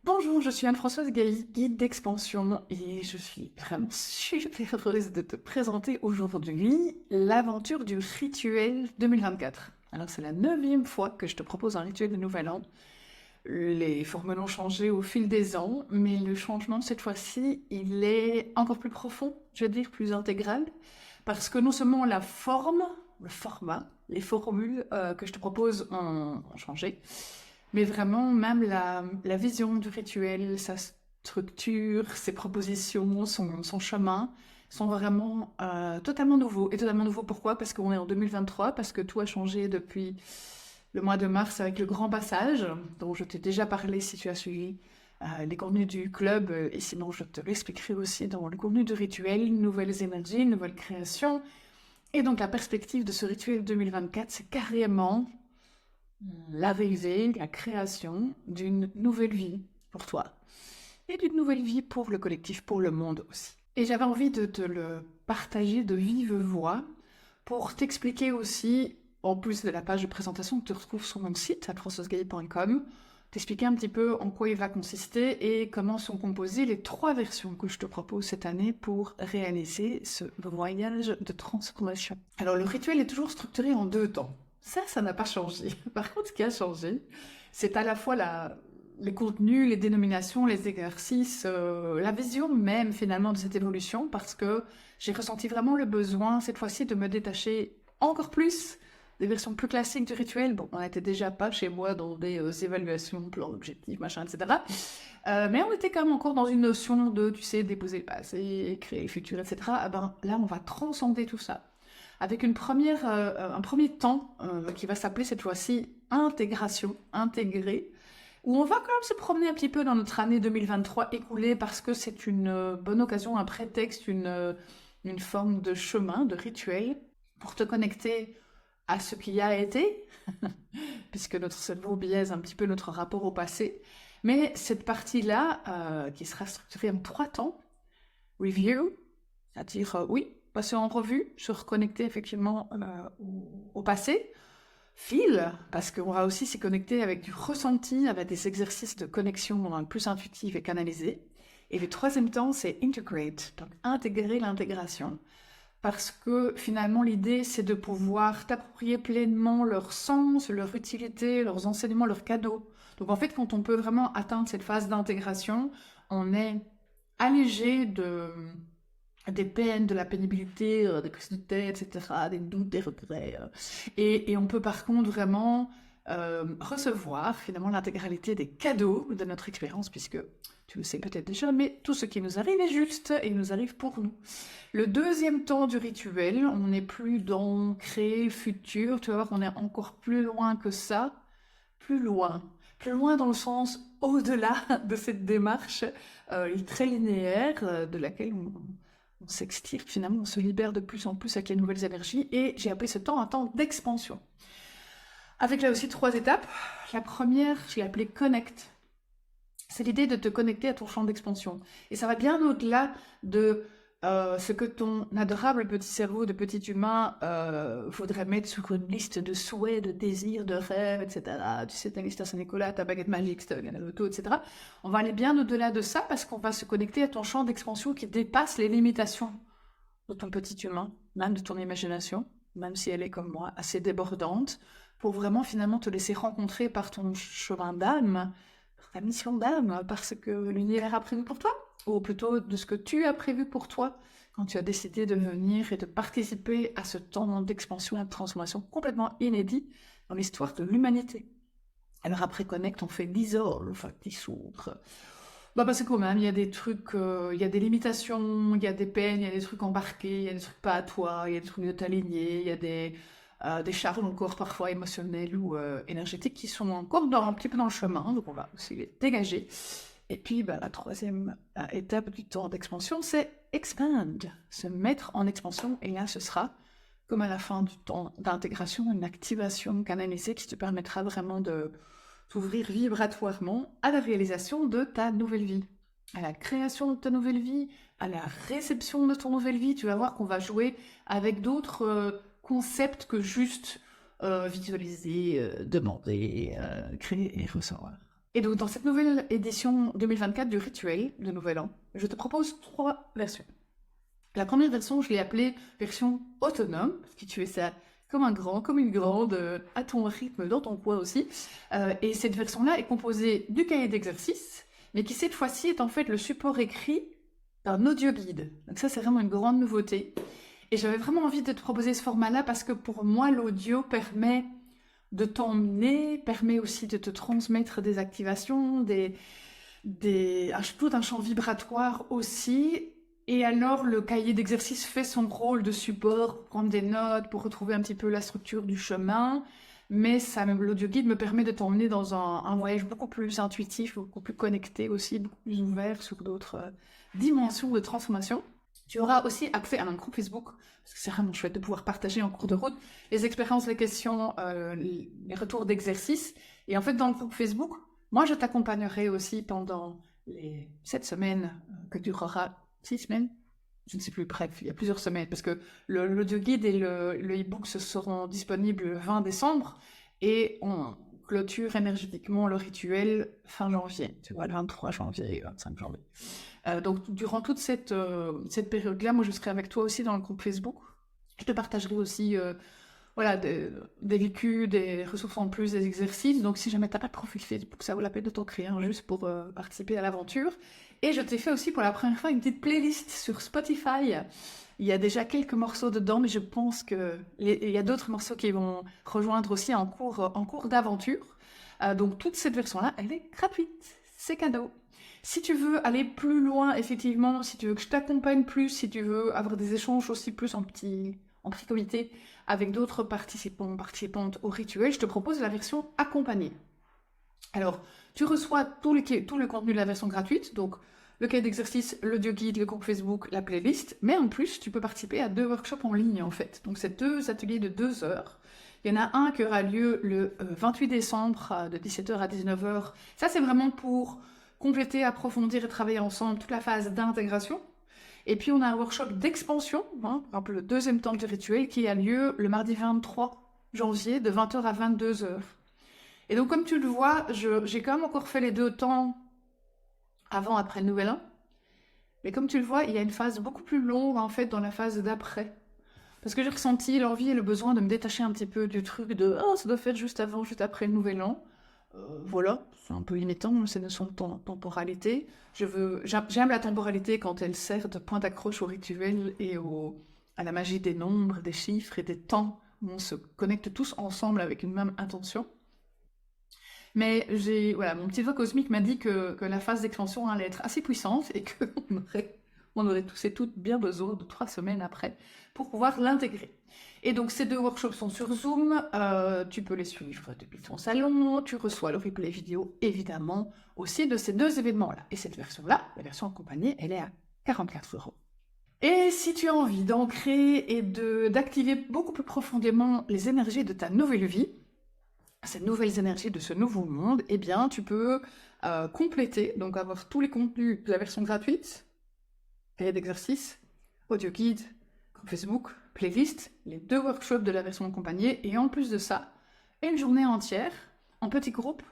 Bonjour, je suis Anne-Françoise Gailly, guide d'expansion, et je suis vraiment super heureuse de te présenter aujourd'hui l'aventure du rituel 2024. Alors, c'est la 9e fois que je te propose un rituel de Nouvel An. Les formules ont changé au fil des ans, mais le changement de cette fois-ci, il est encore plus profond, je veux dire plus intégral, parce que non seulement la forme, le format, les formules que je te propose ont changé, mais vraiment même la vision du rituel, sa structure, ses propositions, son chemin sont vraiment totalement nouveaux. Et totalement nouveaux pourquoi? Parce qu'on est en 2023, parce que tout a changé depuis le mois de mars avec le grand passage, dont je t'ai déjà parlé si tu as suivi les contenus du club, et sinon je te l'expliquerai aussi dans le contenu du rituel, nouvelles énergies, nouvelles créations. Et donc la perspective de ce rituel 2024, c'est carrément l'arrivée, la création d'une nouvelle vie pour toi et d'une nouvelle vie pour le collectif, pour le monde aussi. Et j'avais envie de te le partager de vive voix pour t'expliquer aussi, en plus de la page de présentation que tu retrouves sur mon site, alfrancoisgailly.com, t'expliquer un petit peu en quoi il va consister et comment sont composées les 3 versions que je te propose cette année pour réaliser ce voyage de transformation. Alors, le rituel est toujours structuré en 2 temps. Ça n'a pas changé. Par contre, ce qui a changé, c'est à la fois les contenus, les dénominations, les exercices, la vision même finalement de cette évolution, parce que j'ai ressenti vraiment le besoin cette fois-ci de me détacher encore plus des versions plus classiques du rituel. Bon, on n'était déjà pas chez moi dans des évaluations, plans d'objectifs, machin, etc. Mais on était quand même encore dans une notion de, tu sais, déposer le passé, créer le futur, etc. Ah ben, là, on va transcender tout ça avec un premier temps qui va s'appeler cette fois-ci intégration, intégrer, où on va quand même se promener un petit peu dans notre année 2023 écoulée parce que c'est une bonne occasion, un prétexte, une forme de chemin, de rituel pour te connecter à ce qui a été, puisque notre cerveau biaise un petit peu notre rapport au passé. Mais cette partie-là, qui sera structurée en 3 temps, review, c'est-à-dire, oui, passer en revue, se reconnecter effectivement au passé, feel, parce qu'on va aussi s'y connecter avec du ressenti, avec des exercices de connexion plus intuitifs et canalisés. Et le 3e temps, c'est integrate, donc intégrer l'intégration. Parce que finalement, l'idée, c'est de pouvoir t'approprier pleinement leur sens, leur utilité, leurs enseignements, leurs cadeaux. Donc en fait, quand on peut vraiment atteindre cette phase d'intégration, on est allégé des peines, de la pénibilité, des crises de tête, etc., des doutes, des regrets. Et on peut par contre vraiment recevoir finalement l'intégralité des cadeaux de notre expérience, puisque tu le sais peut-être déjà, mais tout ce qui nous arrive est juste et il nous arrive pour nous. Le 2e temps du rituel, on n'est plus dans créer le futur, tu vas voir qu'on est encore plus loin que ça, plus loin. Plus loin dans le sens au-delà de cette démarche très linéaire de laquelle on s'extirpe finalement, on se libère de plus en plus avec les nouvelles énergies et j'ai appelé ce temps un temps d'expansion. Avec là aussi 3 étapes. La première, je l'ai appelée connect. C'est l'idée de te connecter à ton champ d'expansion. Et ça va bien au-delà de ce que ton adorable petit cerveau de petit humain voudrait mettre sur une liste de souhaits, de désirs, de rêves, etc. Tu sais, ta liste à Saint-Nicolas, ta baguette magique, ta baguette à l'auto, etc. On va aller bien au-delà de ça parce qu'on va se connecter à ton champ d'expansion qui dépasse les limitations de ton petit humain, même de ton imagination, même si elle est comme moi assez débordante, pour vraiment finalement te laisser rencontrer par ton chemin d'âme, par ta mission d'âme, parce que l'univers a prévu pour toi, ou plutôt de ce que tu as prévu pour toi quand tu as décidé de venir et de participer à ce temps d'expansion et de transformation complètement inédit dans l'histoire de l'humanité. Alors après Connect, on fait dissolve, dissoudre. Bah parce que quand même, il y a des trucs, il y a des limitations, il y a des peines, il y a des trucs embarqués, il y a des trucs pas à toi, il y a des trucs de t'aligner, il y a des charges encore parfois émotionnelles ou énergétiques qui sont encore un petit peu dans le chemin, donc on va aussi les dégager. Et puis bah, la 3e étape du temps d'expansion, c'est expand, se mettre en expansion, et là ce sera comme à la fin du temps d'intégration, une activation canalisée qui te permettra vraiment de t'ouvrir vibratoirement à la réalisation de ta nouvelle vie, à la création de ta nouvelle vie, à la réception de ton nouvelle vie. Tu vas voir qu'on va jouer avec d'autres concepts que juste visualiser, demander, créer et recevoir. Et donc, dans cette nouvelle édition 2024 du rituel de Nouvel An, je te propose 3 versions. La première version, je l'ai appelée version autonome, parce que tu fais ça comme un grand, comme une grande, à ton rythme, dans ton coin aussi. Et cette version-là est composée du cahier d'exercice, mais qui cette fois-ci est en fait le support écrit d'un audio guide. Donc ça, c'est vraiment une grande nouveauté. Et j'avais vraiment envie de te proposer ce format-là parce que pour moi, l'audio permet de t'emmener, permet aussi de te transmettre des activations, tout un champ vibratoire aussi. Et alors, le cahier d'exercice fait son rôle de support pour prendre des notes, pour retrouver un petit peu la structure du chemin. Mais l'audio guide me permet de t'emmener dans un voyage beaucoup plus intuitif, beaucoup plus connecté aussi, beaucoup plus ouvert sur d'autres dimensions de transformation. Tu auras aussi accès à un groupe Facebook, parce que c'est vraiment chouette de pouvoir partager en cours de route les expériences, les questions, les retours d'exercice. Et en fait, dans le groupe Facebook, moi, je t'accompagnerai aussi pendant les 7 semaines que durera 6 semaines. Je ne sais plus, bref, il y a plusieurs semaines, parce que l'audio guide et le e-book seront disponibles le 20 décembre, et on clôture énergétiquement le rituel fin janvier, tu vois, le 23 janvier et 25 janvier. Donc, durant toute cette période-là, moi, je serai avec toi aussi dans le groupe Facebook. Je te partagerai aussi voilà, des vécus, des ressources en plus, des exercices. Donc, si jamais tu n'as pas de profil Facebook, ça vaut la peine de t'en créer un juste pour participer à l'aventure. Et je t'ai fait aussi pour la première fois une petite playlist sur Spotify. Il y a déjà quelques morceaux dedans, mais je pense qu'il y a d'autres morceaux qui vont rejoindre aussi en cours d'aventure. Donc, toute cette version-là, elle est gratuite. C'est cadeau. Si tu veux aller plus loin, effectivement, si tu veux que je t'accompagne plus, si tu veux avoir des échanges aussi plus en petit comité avec d'autres participantes au rituel, je te propose la version accompagnée. Alors, tu reçois tout le contenu de la version gratuite, donc le cahier d'exercice, l'audio guide, le groupe Facebook, la playlist, mais en plus, tu peux participer à 2 workshops en ligne, en fait. Donc, c'est 2 ateliers de 2 heures. Il y en a un qui aura lieu le 28 décembre de 17h à 19h. Ça, c'est vraiment pour compléter, approfondir et travailler ensemble toute la phase d'intégration. Et puis, on a un workshop d'expansion, par exemple le 2e temps du rituel, qui a lieu le mardi 23 janvier de 20h à 22h. Et donc, comme tu le vois, j'ai quand même encore fait les 2 temps avant, après le Nouvel An. Mais comme tu le vois, il y a une phase beaucoup plus longue, en fait, dans la phase d'après. Parce que j'ai ressenti l'envie et le besoin de me détacher un petit peu du truc de « Oh, ça doit faire juste avant, juste après le Nouvel An ». Voilà, c'est un peu limitant, c'est une notion de temporalité. J'aime la temporalité quand elle sert de point d'accroche au rituel et à la magie des nombres, des chiffres et des temps, où on se connecte tous ensemble avec une même intention. Mais voilà, mon petit doigt cosmique m'a dit que la phase d'expansion allait être assez puissante et qu'on aurait tous et toutes bien besoin de 3 semaines après pour pouvoir l'intégrer. Et donc, ces 2 workshops sont sur Zoom, tu peux les suivre depuis ton salon, tu reçois le replay vidéo, évidemment, aussi de ces 2 événements-là. Et cette version-là, la version accompagnée, elle est à 44 €. Et si tu as envie d'ancrer et d'activer beaucoup plus profondément les énergies de ta nouvelle vie, ces nouvelles énergies de ce nouveau monde, eh bien, tu peux compléter, donc avoir tous les contenus de la version gratuite, cahier d'exercice, audio guide, groupe Facebook, playlist, les 2 workshops de la version accompagnée, et en plus de ça, une journée entière, en petit groupe,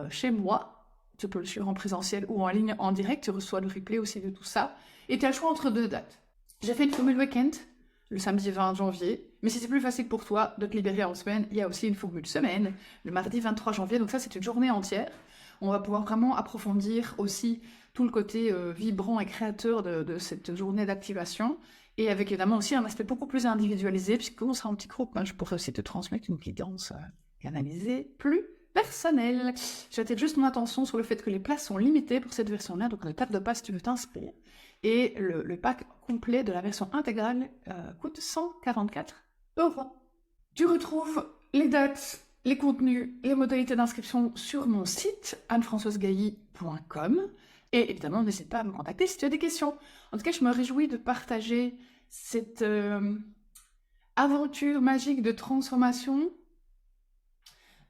chez moi. Tu peux le suivre en présentiel ou en ligne, en direct, tu reçois le replay aussi de tout ça, et tu as le choix entre 2 dates. J'ai fait une formule week-end, le samedi 20 janvier, mais si c'est plus facile pour toi de te libérer en semaine, il y a aussi une formule semaine, le mardi 23 janvier, donc ça c'est une journée entière. On va pouvoir vraiment approfondir aussi tout le côté vibrant et créateur de cette journée d'activation, et avec évidemment aussi un aspect beaucoup plus individualisé, puisque comme on sera en petit groupe, je pourrais aussi te transmettre une guidance canalisée plus personnelle. J'attire juste mon attention sur le fait que les places sont limitées pour cette version-là, donc ne tarde pas si tu veux t'inscrire. Et le pack complet de la version intégrale coûte 144 €. Tu retrouves les dates, les contenus, les modalités d'inscription sur mon site annefrancoisgailly.com. Et évidemment, n'hésite pas à me contacter si tu as des questions. En tout cas, je me réjouis de partager cette aventure magique de transformation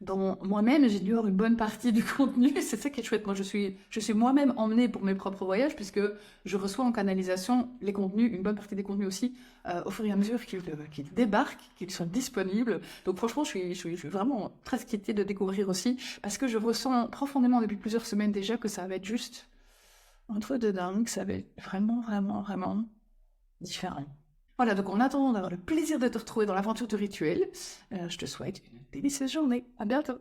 dont moi-même j'ignore une bonne partie du contenu. C'est ça qui est chouette. Moi, je suis moi-même emmenée pour mes propres voyages, puisque je reçois en canalisation les contenus, une bonne partie des contenus aussi, au fur et à mesure qu'ils débarquent, qu'ils sont disponibles. Donc franchement, je suis vraiment très excitée de découvrir aussi, parce que je ressens profondément depuis plusieurs semaines déjà que ça va être juste un truc de dingue, ça va être vraiment, vraiment, vraiment différent. Voilà, donc en attendant d'avoir le plaisir de te retrouver dans l'aventure du rituel, je te souhaite une délicieuse journée. À bientôt!